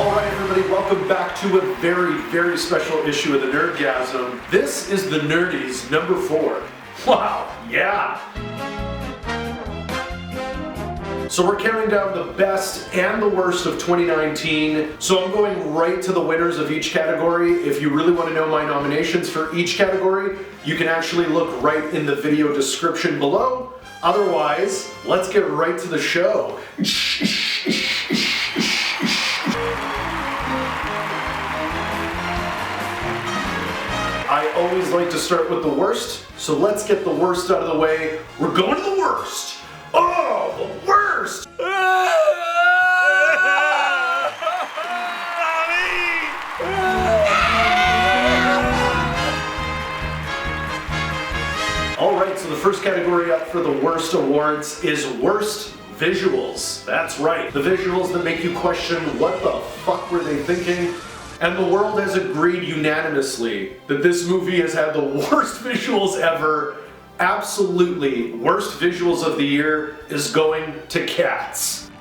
Alright everybody, welcome back to a very, very special issue of the Nerdgasm. This is the Nerdies number 4. Wow, yeah! So we're counting down the best and the worst of 2019. So I'm going right to the winners of each category. If you really want to know my nominations for each category, you can actually look right in the video description below. Otherwise, let's get right to the show. I always like to start with the worst, so let's get the worst out of the way. We're going to the worst! Oh, the worst! Alright, so the first category up for the worst awards is worst visuals. That's right, the visuals that make you question what the fuck were they thinking? And the world has agreed unanimously that this movie has had the worst visuals ever. Absolutely, worst visuals of the year is going to Cats.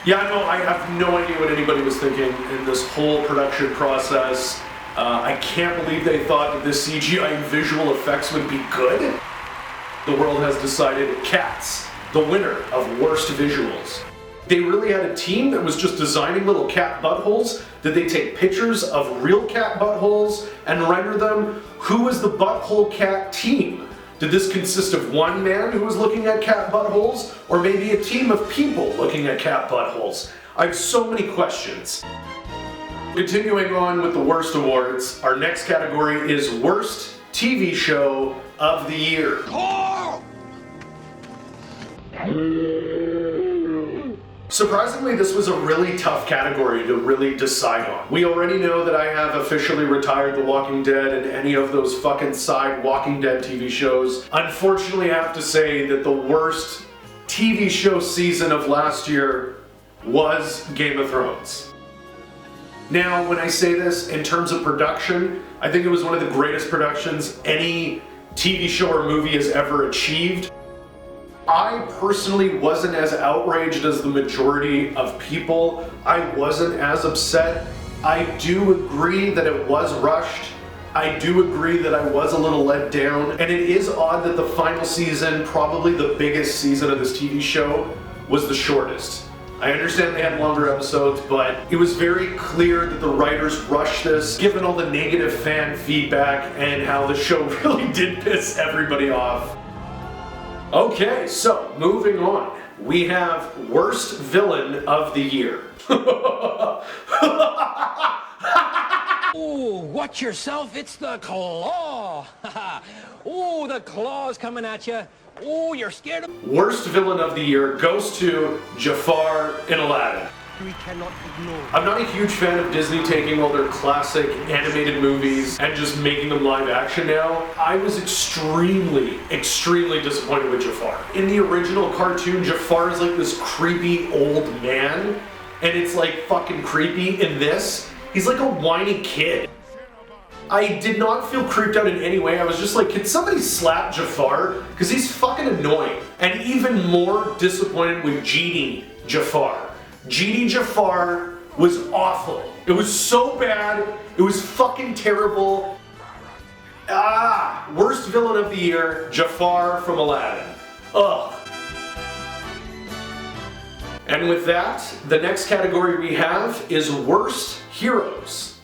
Yeah, I know, I have no idea what anybody was thinking in this whole production process. I can't believe they thought that this CGI visual effects would be good. The world has decided Cats, the winner of worst visuals. They really had a team that was just designing little cat buttholes. Did they take pictures of real cat buttholes and render them? Who was the butthole cat team? Did this consist of one man who was looking at cat buttholes, or maybe a team of people looking at cat buttholes? I have so many questions. Continuing on with the worst awards, our next category is worst TV show of the year. Surprisingly, this was a really tough category to really decide on. We already know that I have officially retired The Walking Dead and any of those fucking side Walking Dead TV shows. Unfortunately, I have to say that the worst TV show season of last year was Game of Thrones. Now, when I say this in terms of production, I think it was one of the greatest productions any TV show or movie has ever achieved. I personally wasn't as outraged as the majority of people. I wasn't as upset. I do agree that it was rushed. I do agree that I was a little let down. And it is odd that the final season, probably the biggest season of this TV show, was the shortest. I understand they had longer episodes, but it was very clear that the writers rushed this, given all the negative fan feedback and how the show really did piss everybody off. Okay, so moving on, we have worst villain of the year. Ooh, watch yourself, it's the Claw. Ooh, the Claw's coming at you. Ooh, you're scared of... Worst villain of the year goes to Jafar in Aladdin. We cannot ignore. I'm not a huge fan of Disney taking all their classic animated movies and just making them live action now. I was extremely disappointed with Jafar. In the original cartoon, Jafar is like this creepy old man, and it's like fucking creepy. In this, he's like a whiny kid. I did not feel creeped out in any way. I was just like, can somebody slap Jafar? Because he's fucking annoying. And even more disappointed with Genie Jafar. Genie Jafar was awful. It was so bad. It was fucking terrible. Worst villain of the year, Jafar from Aladdin. Ugh. And with that, the next category we have is worst heroes.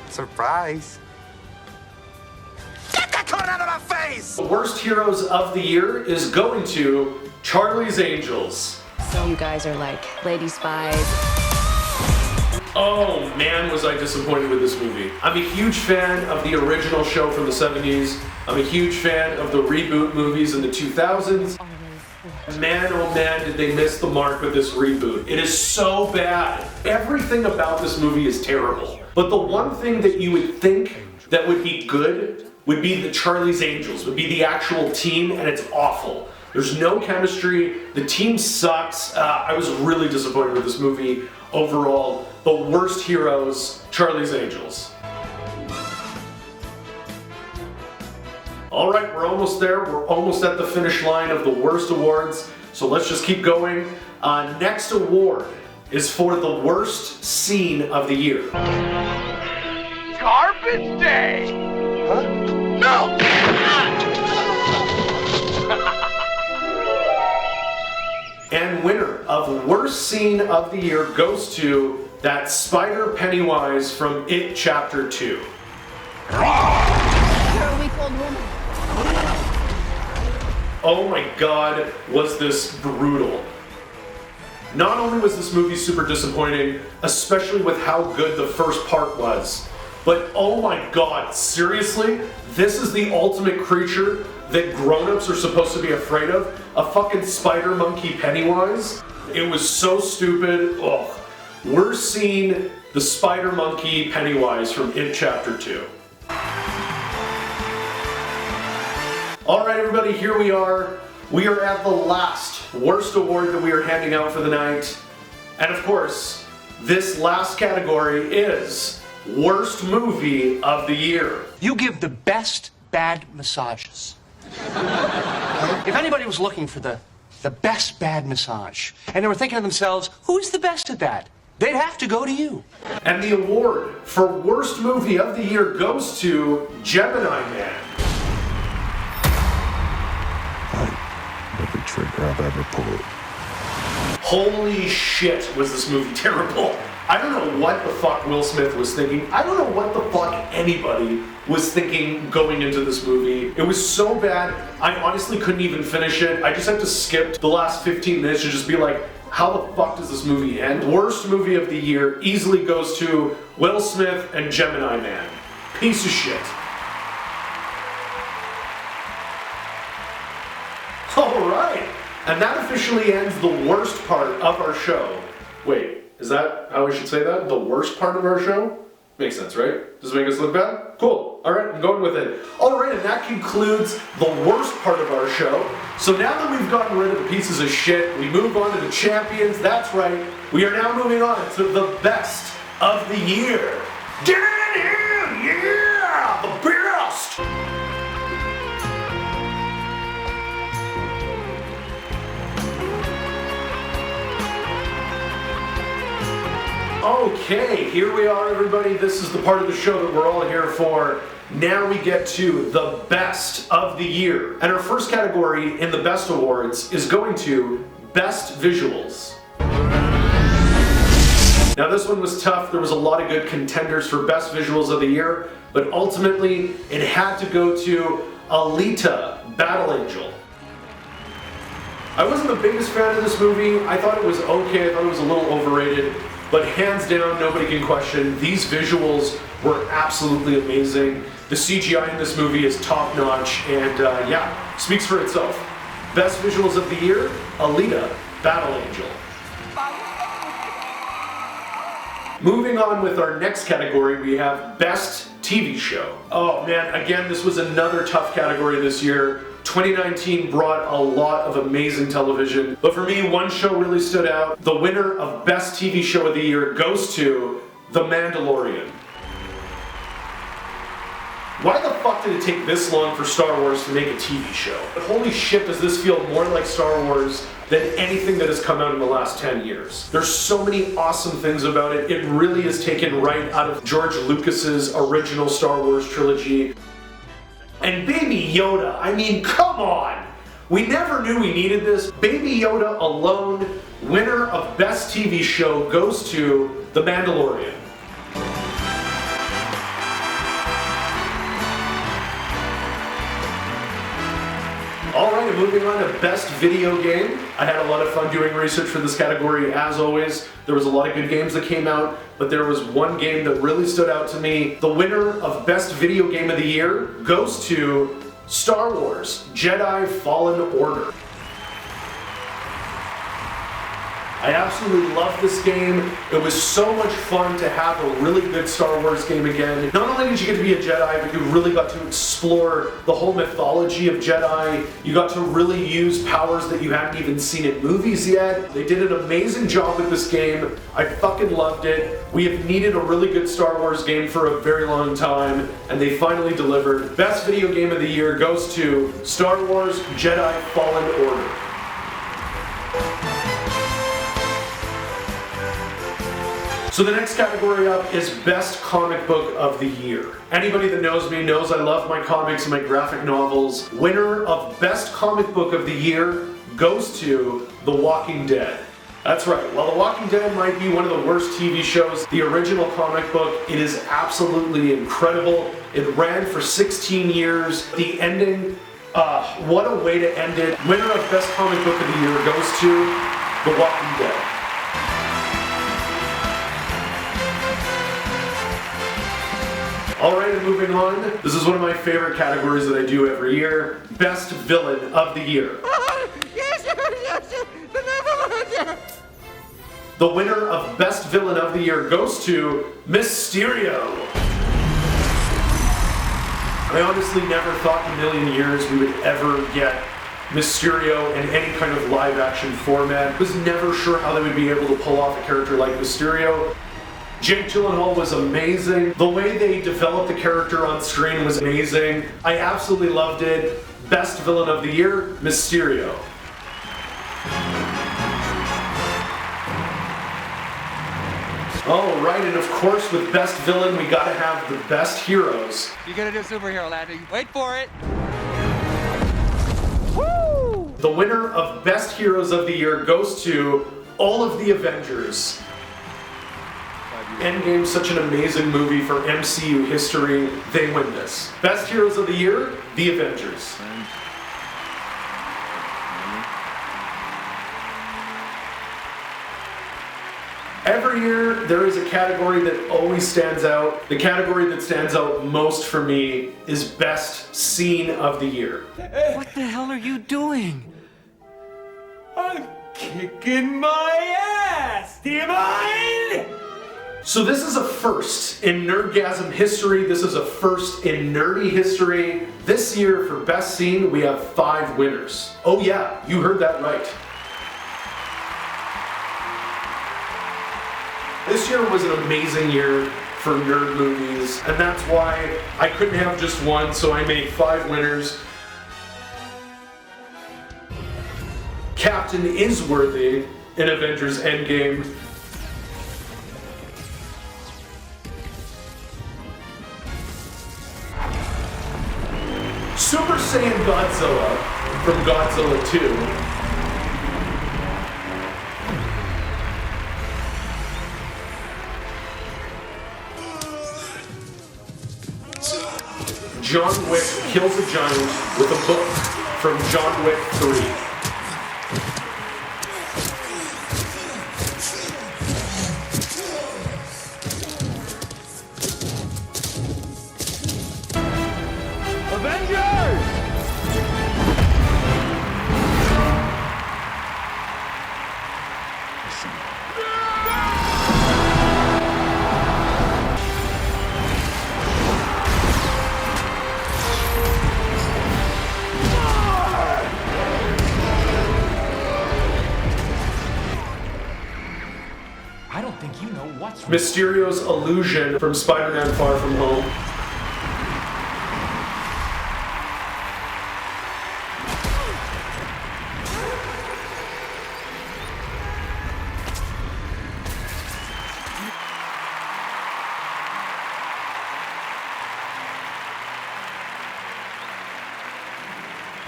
Surprise. Get that cone out of my face! The worst heroes of the year is going to Charlie's Angels. Some guys are like lady spies. Oh man, was I disappointed with this movie. I'm a huge fan of the original show from the 70s. I'm a huge fan of the reboot movies in the 2000s. Man, oh man, did they miss the mark with this reboot. It is so bad. Everything about this movie is terrible. But the one thing that you would think that would be good would be the Charlie's Angels, would be the actual team, and it's awful. There's no chemistry, the team sucks. I was really disappointed with this movie overall. The worst heroes, Charlie's Angels. All right, we're almost there. We're almost at the finish line of the worst awards. So let's just keep going. Next award is for the worst scene of the year. Garbage day! Huh? No! And winner of worst scene of the year goes to that spider Pennywise from It Chapter 2. You're a week-old woman. Oh my god, was this brutal. Not only was this movie super disappointing, especially with how good the first part was, but oh my god, seriously? This is the ultimate creature that grown-ups are supposed to be afraid of? A fucking spider monkey Pennywise? It was so stupid. Ugh. We're seeing the spider monkey Pennywise from It Chapter 2. Alright everybody, here we are. We are at the last worst award that we are handing out for the night. And of course, this last category is Worst Movie of the Year. You give the best bad massages. If anybody was looking for the best bad massage, and they were thinking to themselves, who's the best at that? They'd have to go to you. And the award for Worst Movie of the Year goes to Gemini Man. Every trigger I've ever pulled. Holy shit, was this movie terrible. I don't know what the fuck Will Smith was thinking. I don't know what the fuck anybody was thinking going into this movie. It was so bad, I honestly couldn't even finish it. I just had to skip the last 15 minutes to just be like, how the fuck does this movie end? Worst movie of the year easily goes to Will Smith and Gemini Man. Piece of shit. Alright, and that officially ends the worst part of our show. Wait, is that how we should say that? The worst part of our show? Makes sense, right? Does it make us look bad? Cool. Alright, I'm going with it. Alright, and that concludes the worst part of our show. So now that we've gotten rid of the pieces of shit, we move on to the champions. That's right, we are now moving on to the best of the year. Yeah, the best! Okay, here we are everybody. This is the part of the show that we're all here for. Now we get to the best of the year. And our first category in the best awards is going to Best Visuals. Now this one was tough. There was a lot of good contenders for Best Visuals of the Year, but ultimately it had to go to Alita, Battle Angel. I wasn't the biggest fan of this movie. I thought it was okay. I thought it was a little overrated. But hands down, nobody can question, these visuals were absolutely amazing. The CGI in this movie is top notch, and yeah, speaks for itself. Best visuals of the year, Alita, Battle Angel. Moving on with our next category, we have Best TV Show. Oh man, again, this was another tough category this year. 2019 brought a lot of amazing television, but for me, one show really stood out. The winner of Best TV Show of the Year goes to The Mandalorian. Why the fuck did it take this long for Star Wars to make a TV show? But holy shit, does this feel more like Star Wars than anything that has come out in the last 10 years. There's so many awesome things about it. It really is taken right out of George Lucas's original Star Wars trilogy. And Baby Yoda, I mean, come on! We never knew we needed this. Baby Yoda alone, winner of Best TV Show, goes to The Mandalorian. Alright, moving on to Best Video Game. I had a lot of fun doing research for this category, as always. There was a lot of good games that came out, but there was one game that really stood out to me. The winner of Best Video Game of the Year goes to Star Wars Jedi Fallen Order. I absolutely loved this game. It was so much fun to have a really good Star Wars game again. Not only did you get to be a Jedi, but you really got to explore the whole mythology of Jedi. You got to really use powers that you hadn't even seen in movies yet. They did an amazing job with this game. I fucking loved it. We have needed a really good Star Wars game for a very long time, and they finally delivered. Best Video Game of the Year goes to Star Wars Jedi Fallen Order. So the next category up is Best Comic Book of the Year. Anybody that knows me knows I love my comics and my graphic novels. Winner of Best Comic Book of the Year goes to The Walking Dead. That's right, while The Walking Dead might be one of the worst TV shows, the original comic book, it is absolutely incredible. It ran for 16 years. The ending, what a way to end it. Winner of Best Comic Book of the Year goes to The Walking Dead. Alright, and moving on. This is one of my favorite categories that I do every year. Best Villain of the Year. The winner of Best Villain of the Year goes to Mysterio. I honestly never thought in a million years we would ever get Mysterio in any kind of live action format. Was never sure how they would be able to pull off a character like Mysterio. Jake Gyllenhaal was amazing. The way they developed the character on screen was amazing. I absolutely loved it. Best Villain of the Year, Mysterio. Alright, and of course with Best Villain, we gotta have the best heroes. You're gonna do superhero landing. Wait for it. Woo! The winner of Best Heroes of the Year goes to all of the Avengers. Endgame's such an amazing movie for MCU history. They win this. Best Heroes of the Year, The Avengers. Every year, there is a category that always stands out. The category that stands out most for me is Best Scene of the Year. What the hell are you doing? I'm kicking my ass! Do you mind? So this is a first in Nerdgasm history. This is a first in nerdy history. This year, for Best Scene, we have 5 winners. Oh yeah, you heard that right. This year was an amazing year for nerd movies, and that's why I couldn't have just one, so I made 5 winners. Captain Isworthy in Avengers Endgame. Super Saiyan Godzilla from Godzilla 2. John Wick kills a giant with a book from John Wick 3. Mysterio's illusion from Spider-Man Far From Home.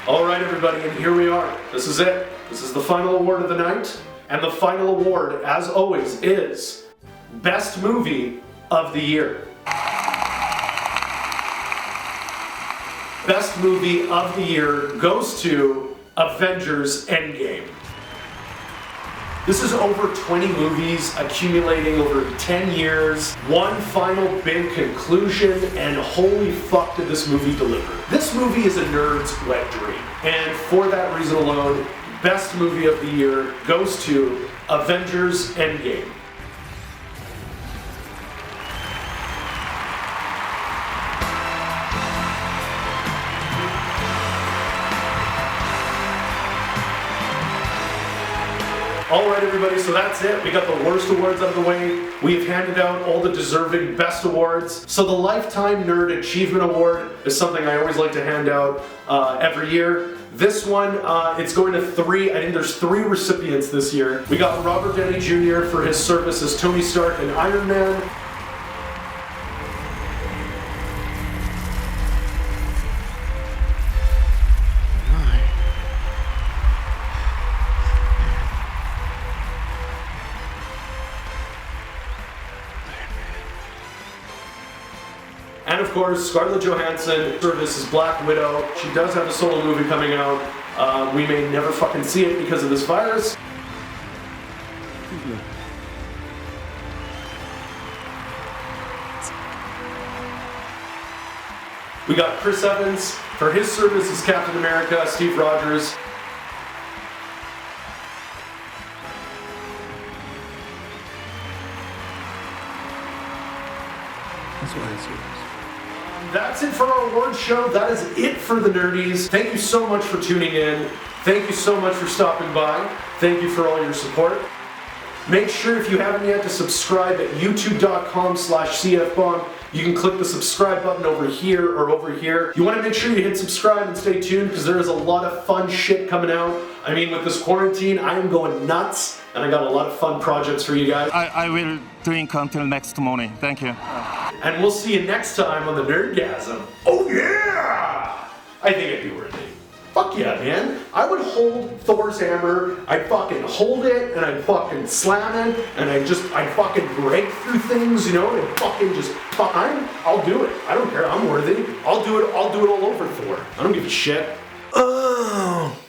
Alright everybody, and here we are. This is it. This is the final award of the night. And the final award, as always, is Best Movie of the Year. Best Movie of the Year goes to Avengers Endgame. This is over 20 movies accumulating over 10 years, one final big conclusion, and holy fuck did this movie deliver. This movie is a nerd's wet dream, and for that reason alone, Best Movie of the Year goes to Avengers Endgame. Alright everybody, so that's it. We got the worst awards out of the way. We've handed out all the deserving best awards. So the Lifetime Nerd Achievement Award is something I always like to hand out every year. This one, it's going to 3. I think there's 3 recipients this year. We got Robert Downey Jr. for his service as Tony Stark and Iron Man. And of course, Scarlett Johansson service is Black Widow. She does have a solo movie coming out. We may never fucking see it because of this virus. We got Chris Evans for his service as Captain America, Steve Rogers. That's what I see. That's it for our awards show. That is it for the Nerdies. Thank you so much for tuning in. Thank you so much for stopping by. Thank you for all your support. Make sure if you haven't yet to subscribe at youtube.com/cfbomb. You can click the subscribe button over here or over here. You want to make sure you hit subscribe and stay tuned because there is a lot of fun shit coming out. I mean, with this quarantine, I am going nuts and I got a lot of fun projects for you guys. I will drink until next morning. Thank you. And we'll see you next time on the Nerdgasm. Oh yeah! I think it'd be worth it. Fuck yeah, man. I would hold Thor's hammer, I'd fucking hold it, and I'd fucking slam it, and I'd fucking break through things, you know, and fucking just, I'll do it. I don't care, I'm worthy. I'll do it all over Thor. I don't give a shit.